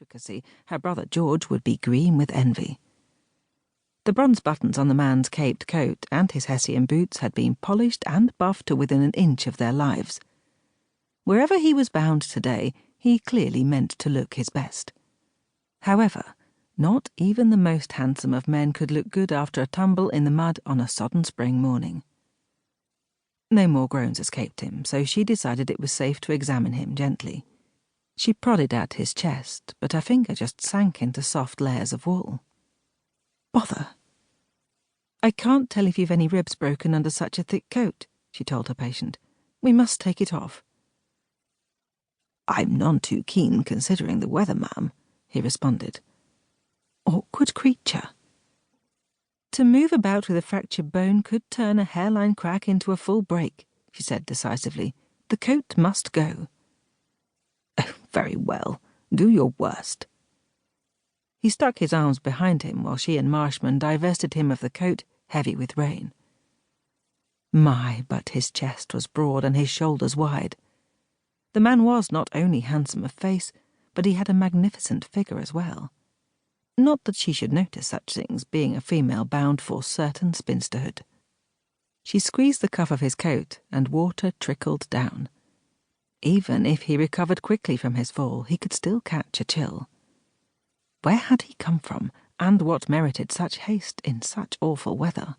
intricacy, her brother George would be green with envy. The bronze buttons on the man's caped coat and his Hessian boots had been polished and buffed to within an inch of their lives. Wherever he was bound today, he clearly meant to look his best. However, not even the most handsome of men could look good after a tumble in the mud on a sodden spring morning. No more groans escaped him, so she decided it was safe to examine him gently. She prodded at his chest, but her finger just sank into soft layers of wool. Bother. I can't tell if you've any ribs broken under such a thick coat, she told her patient. We must take it off. I'm none too keen considering the weather, ma'am, he responded. Awkward creature. To move about with a fractured bone could turn a hairline crack into a full break, she said decisively. The coat must go. Oh, very well. Do your worst. He stuck his arms behind him while she and Marshman divested him of the coat, heavy with rain. My, but his chest was broad and his shoulders wide. The man was not only handsome of face, but he had a magnificent figure as well. Not that she should notice such things, being a female bound for certain spinsterhood. She squeezed the cuff of his coat, and water trickled down. Even if he recovered quickly from his fall, he could still catch a chill. Where had he come from, and what merited such haste in such awful weather?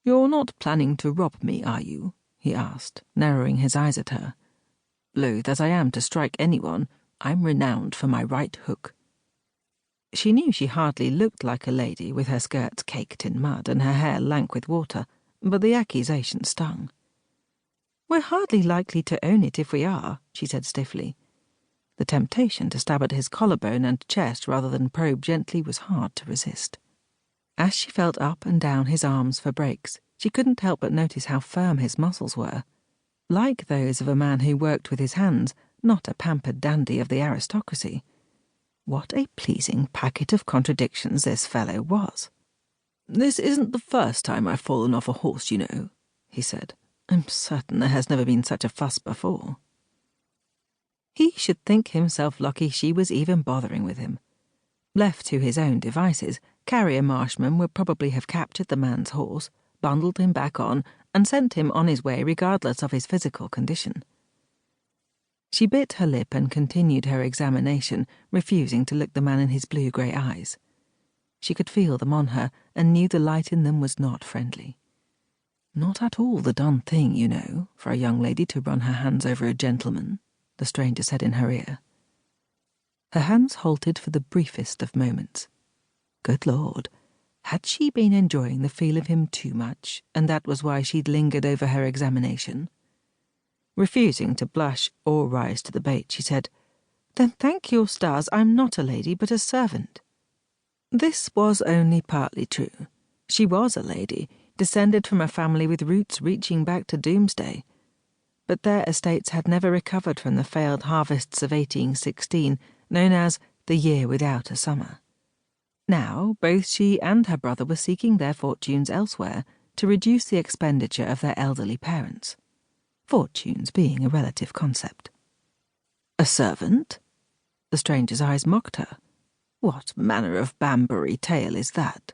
"You're not planning to rob me, are you?" he asked, narrowing his eyes at her. "Loath as I am to strike anyone, I'm renowned for my right hook." She knew she hardly looked like a lady with her skirts caked in mud and her hair lank with water, but the accusation stung. "We're hardly likely to own it if we are," she said stiffly. The temptation to stab at his collarbone and chest rather than probe gently was hard to resist. As she felt up and down his arms for breaks, she couldn't help but notice how firm his muscles were. Like those of a man who worked with his hands, not a pampered dandy of the aristocracy. What a pleasing packet of contradictions this fellow was. "This isn't the first time I've fallen off a horse, you know," he said. "I'm certain there has never been such a fuss before." He should think himself lucky she was even bothering with him. Left to his own devices, Carrier Marshman would probably have captured the man's horse, bundled him back on, and sent him on his way regardless of his physical condition. She bit her lip and continued her examination, refusing to look the man in his blue-grey eyes. She could feel them on her, and knew the light in them was not friendly. Not at all the done thing, you know, for a young lady to run her hands over a gentleman, the stranger said in her ear. Her hands halted for the briefest of moments. Good Lord, had she been enjoying the feel of him too much, and that was why she'd lingered over her examination? Refusing to blush or rise to the bait, she said, "Then thank your stars I'm not a lady but a servant." This was only partly true. She was a lady, descended from a family with roots reaching back to doomsday. But their estates had never recovered from the failed harvests of 1816, known as the year without a summer. Now, both she and her brother were seeking their fortunes elsewhere to reduce the expenditure of their elderly parents. Fortunes being a relative concept. "A servant?" The stranger's eyes mocked her. "What manner of Banbury tale is that?"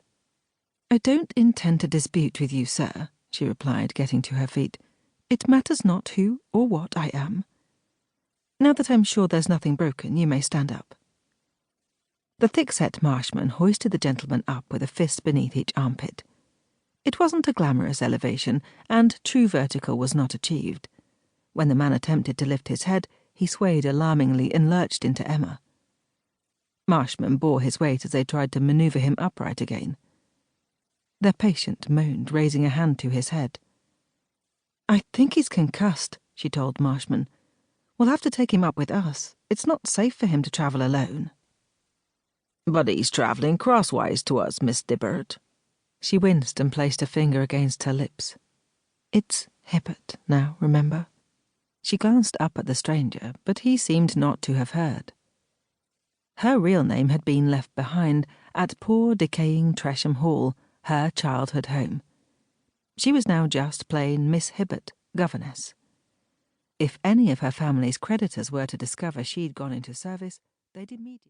"I don't intend to dispute with you, sir," she replied, getting to her feet. "It matters not who or what I am. Now that I'm sure there's nothing broken, you may stand up." The thick-set Marshman hoisted the gentleman up with a fist beneath each armpit. It wasn't a glamorous elevation, and true vertical was not achieved. When the man attempted to lift his head, he swayed alarmingly and lurched into Emma. Marshman bore his weight as they tried to maneuver him upright again. Their patient moaned, raising a hand to his head. "I think he's concussed," she told Marshman. "We'll have to take him up with us. It's not safe for him to travel alone." "But he's travelling crosswise to us, Miss Hibbert." She winced and placed a finger against her lips. "It's Hibbert now, remember?" She glanced up at the stranger, but he seemed not to have heard. Her real name had been left behind at poor decaying Tresham Hall, her childhood home. She was now just plain Miss Hibbert, governess. If any of her family's creditors were to discover she'd gone into service, they'd immediately